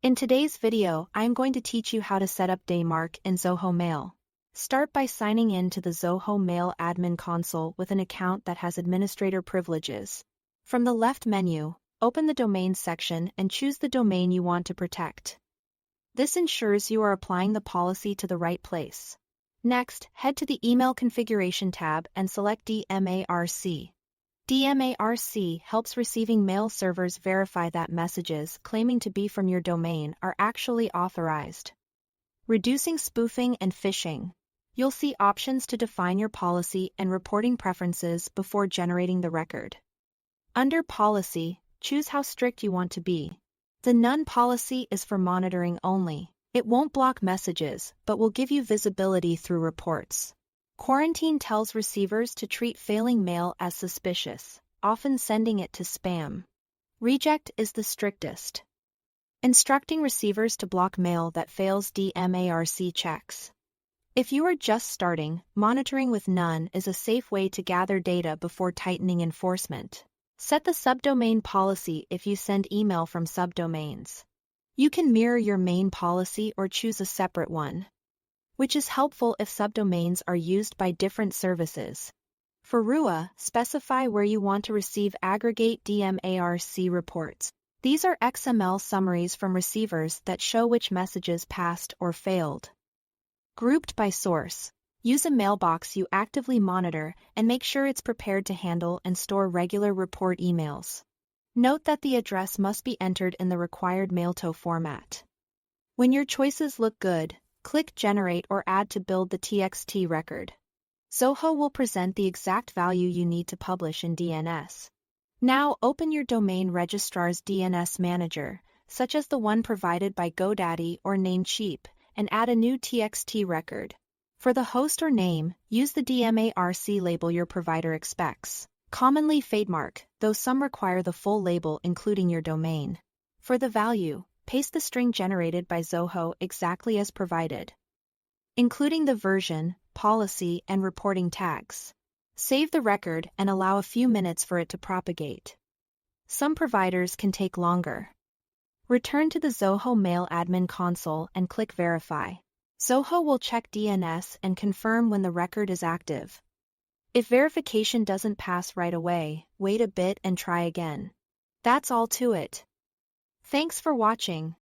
In today's video, I'm going to teach you how to set up DMARC in Zoho Mail. Start by signing in to the Zoho Mail admin console with an account that has administrator privileges. From the left menu, open the Domains section and choose the domain you want to protect. This ensures you are applying the policy to the right place. Next, head to the Email Configuration tab and select DMARC. DMARC helps receiving mail servers verify that messages claiming to be from your domain are actually authorized. Reducing spoofing and phishing. You'll see options to define your policy and reporting preferences before generating the record. Under Policy, choose how strict you want to be. The None policy is for monitoring only. It won't block messages, but will give you visibility through reports. Quarantine tells receivers to treat failing mail as suspicious, often sending it to spam. Reject is the strictest, instructing receivers to block mail that fails DMARC checks. If you are just starting, monitoring with None is a safe way to gather data before tightening enforcement. Set the subdomain policy if you send email from subdomains. You can mirror your main policy or choose a separate one, which is helpful if subdomains are used by different services. For RUA, specify where you want to receive aggregate DMARC reports. These are XML summaries from receivers that show which messages passed or failed. Grouped by source. Use a mailbox you actively monitor and make sure it's prepared to handle and store regular report emails. Note that the address must be entered in the required mailto format. When your choices look good, click Generate or Add to build the TXT record. Zoho will present the exact value you need to publish in DNS. Now open your domain registrar's DNS manager, such as the one provided by GoDaddy or Namecheap, and add a new TXT record. For the host or name, use the DMARC label your provider expects, commonly DMARC, though some require the full label including your domain. For the value, paste the string generated by Zoho exactly as provided, including the version, policy, and reporting tags. Save the record and allow a few minutes for it to propagate. Some providers can take longer. Return to the Zoho Mail admin console and click Verify. Zoho will check DNS and confirm when the record is active. If verification doesn't pass right away, wait a bit and try again. That's all to it. Thanks for watching.